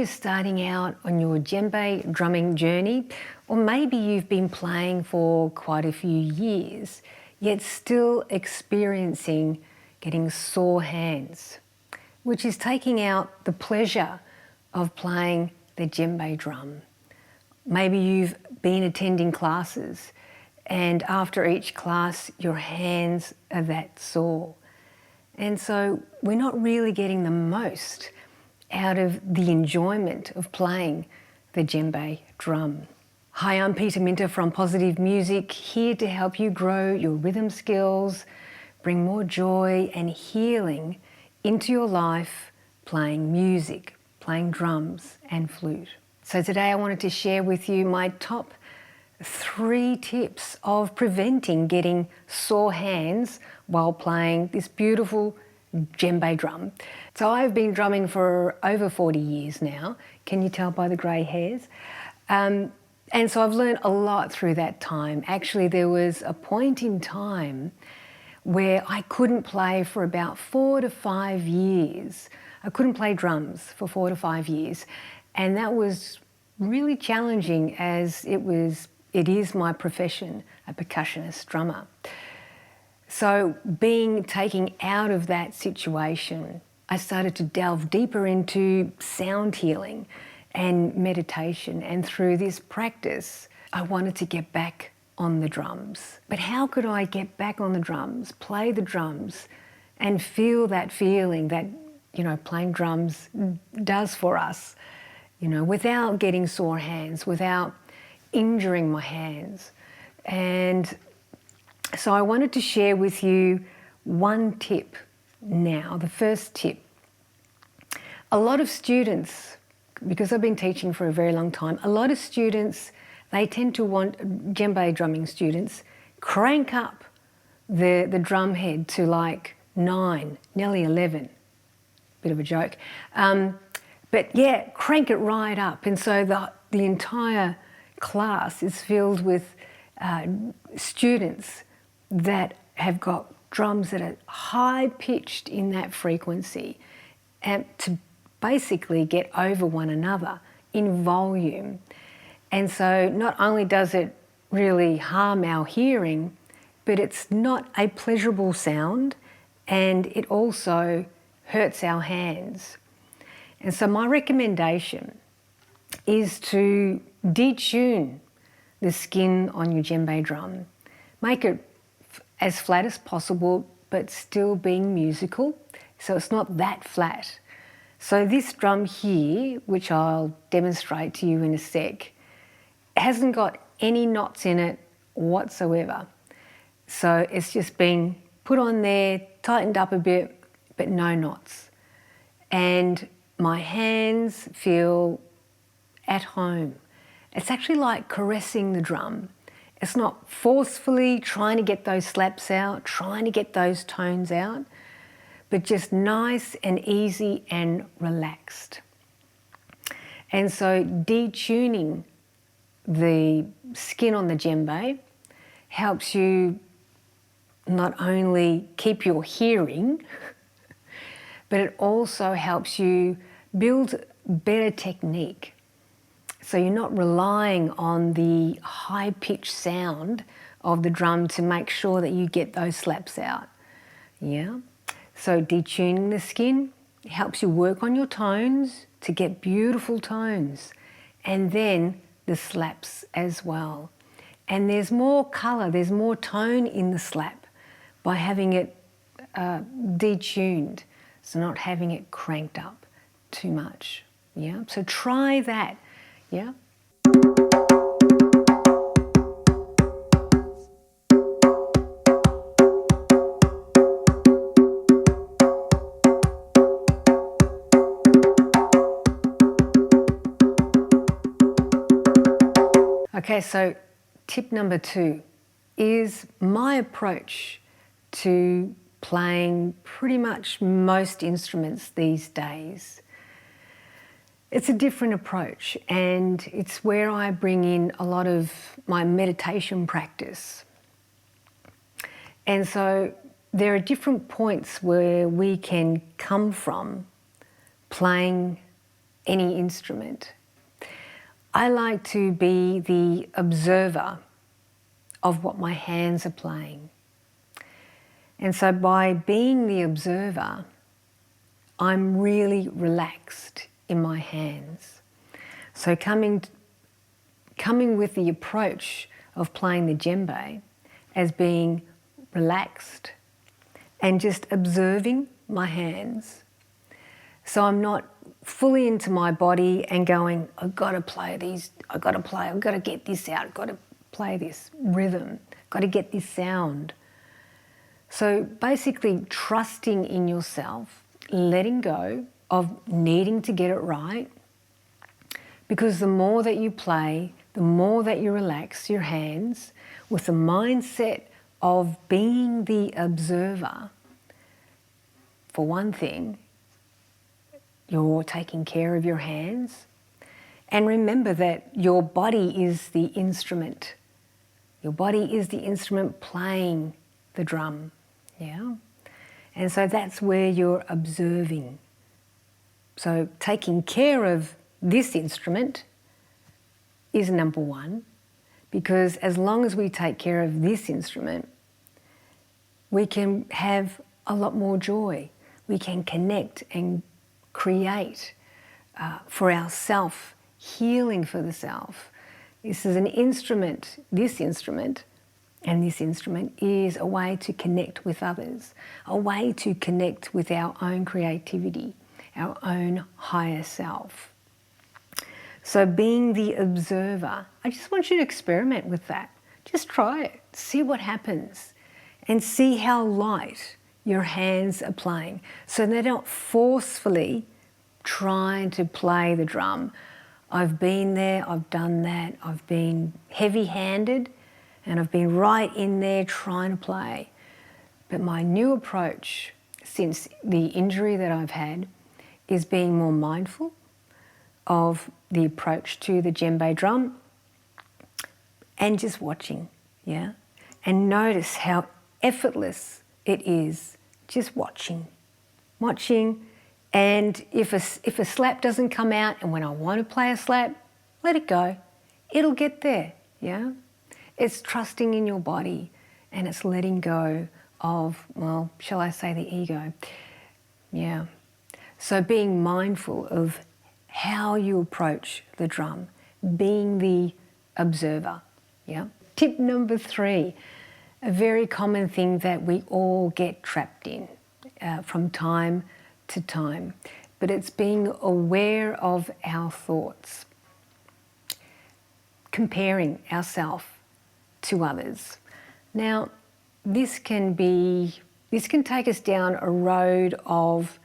just starting out on your djembe drumming journey, or maybe you've been playing for quite a few years, yet still experiencing getting sore hands, which is taking out the pleasure of playing the djembe drum. Maybe you've been attending classes and after each class your hands are that sore. And so we're not really getting the most out of the enjoyment of playing the djembe drum. Hi, I'm Peter Minter from Positive Music, here to help you grow your rhythm skills, bring more joy and healing into your life playing music, playing drums and flute. So today I wanted to share with you my top 3 tips of preventing getting sore hands while playing this beautiful djembe drum. So I've been drumming for over 40 years now. Can you tell by the grey hairs? And so I've learned a lot through that time. Actually, there was a point in time where I couldn't play for about 4 to 5 years. I couldn't play drums for 4 to 5 years. And that was really challenging as it is my profession, a percussionist drummer. So being taken out of that situation, I started to delve deeper into sound healing and meditation. And through this practice, I wanted to get back on the drums. But how could I get back on the drums, play the drums, and feel that feeling that, playing drums does for us, without getting sore hands, without injuring my hands? And so I wanted to share with you one tip now. The first tip. A lot of students, because I've been teaching for a very long time, a lot of students, they tend to want, djembe drumming students, crank up the drum head to like 9, nearly 11. Bit of a joke. But yeah, crank it right up. And so the entire class is filled with students that have got drums that are high pitched in that frequency, and to basically get over one another in volume. And so not only does it really harm our hearing, but it's not a pleasurable sound, and it also hurts our hands. And so my recommendation is to detune the skin on your djembe drum. Make it as flat as possible, but still being musical, so it's not that flat. So this drum here, which I'll demonstrate to you in a sec, hasn't got any knots in it whatsoever. So it's just been put on there, tightened up a bit, but no knots. And my hands feel at home. It's actually like caressing the drum. It's not forcefully trying to get those slaps out, trying to get those tones out, but just nice and easy and relaxed. And so detuning the skin on the djembe helps you not only keep your hearing, but it also helps you build better technique. So you're not relying on the high-pitched sound of the drum to make sure that you get those slaps out. Yeah. So detuning the skin helps you work on your tones to get beautiful tones, and then the slaps as well. And there's more colour, there's more tone in the slap by having it detuned, so not having it cranked up too much. Yeah. So try that. Yeah. Okay, so tip number 2 is my approach to playing pretty much most instruments these days. It's a different approach, and it's where I bring in a lot of my meditation practice. And so there are different points where we can come from playing any instrument. I like to be the observer of what my hands are playing. And so by being the observer, I'm really relaxed in my hands. So coming with the approach of playing the djembe as being relaxed and just observing my hands. So I'm not fully into my body and going, I've got to play these, I've got to get this out, I've got to play this rhythm, I've got to get this sound. So basically trusting in yourself, letting go of needing to get it right, because the more that you play, the more that you relax your hands with the mindset of being the observer, for one thing, you're taking care of your hands. And remember that your body is the instrument. Your body is the instrument playing the drum, yeah? And so that's where you're observing. So taking care of this instrument is number one, because as long as we take care of this instrument, we can have a lot more joy. We can connect and create for ourself, healing for the self. This is an instrument, this instrument, and this instrument is a way to connect with others, a way to connect with our own creativity, our own higher self. So being the observer, I just want you to experiment with that. Just try it, see what happens, and see how light your hands are playing. So they're not forcefully trying to play the drum. I've been there, I've done that, I've been heavy-handed and I've been right in there trying to play. But my new approach since the injury that I've had is being more mindful of the approach to the djembe drum and just watching, yeah? And notice how effortless it is, just watching. And if a slap doesn't come out, and when I want to play a slap, let it go. It'll get there, yeah? It's trusting in your body and it's letting go of, well, shall I say the ego? Yeah. So being mindful of how you approach the drum, being the observer, yeah? Tip number 3, a very common thing that we all get trapped in from time to time, but it's being aware of our thoughts, comparing ourselves to others. Now, this can take us down a road of,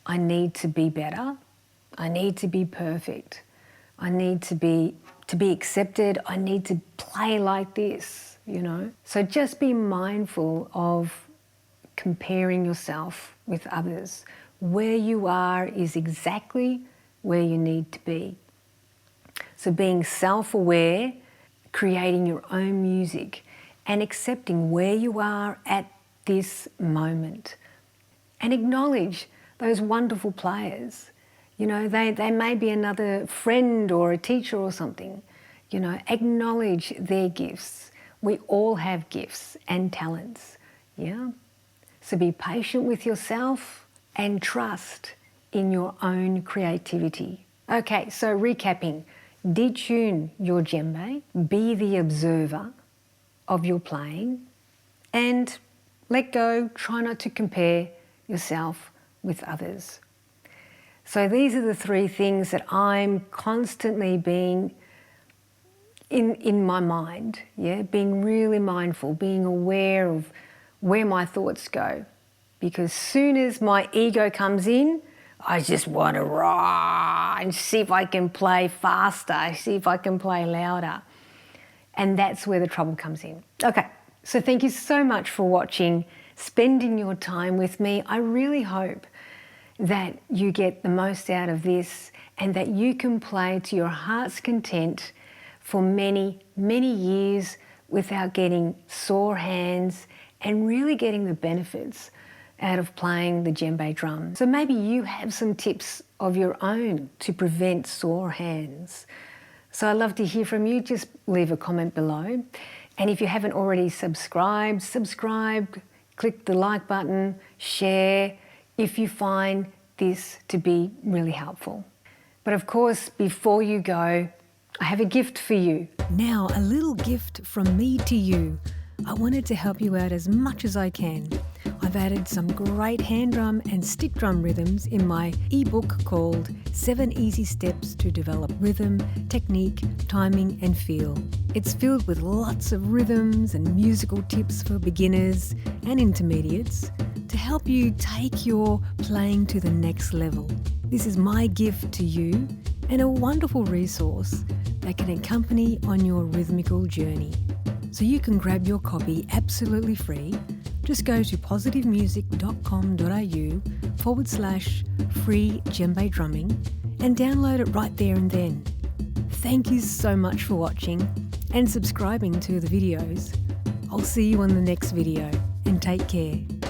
I need to be better, I need to be perfect, I need to be accepted, I need to play like this, you know. So just be mindful of comparing yourself with others. Where you are is exactly where you need to be. So being self-aware, creating your own music and accepting where you are at this moment. And acknowledge those wonderful players. You know, they may be another friend or a teacher or something. You know, acknowledge their gifts. We all have gifts and talents, yeah? So be patient with yourself and trust in your own creativity. Okay, so recapping. Detune your djembe, be the observer of your playing, and let go, try not to compare yourself with others. So these are the 3 things that I'm constantly being in my mind, yeah, being really mindful, being aware of where my thoughts go. Because soon as my ego comes in, I just want to roar and see if I can play faster, see if I can play louder. And that's where the trouble comes in. Okay, so thank you so much for watching, spending your time with me. I really hope that you get the most out of this and that you can play to your heart's content for many, many years without getting sore hands and really getting the benefits out of playing the djembe drum. So maybe you have some tips of your own to prevent sore hands. So I'd love to hear from you. Just leave a comment below. And if you haven't already subscribe, click the like button, share if you find this to be really helpful. But of course, before you go, I have a gift for you. Now, a little gift from me to you. I wanted to help you out as much as I can. I've added some great hand drum and stick drum rhythms in my ebook called 7 Easy Steps to Develop Rhythm, Technique, Timing and Feel. It's filled with lots of rhythms and musical tips for beginners and intermediates to help you take your playing to the next level. This is my gift to you and a wonderful resource that can accompany on your rhythmical journey. So you can grab your copy absolutely free. Just go to positivemusic.com.au/free djembe drumming and download it right there and then. Thank you so much for watching and subscribing to the videos. I'll see you on the next video and take care.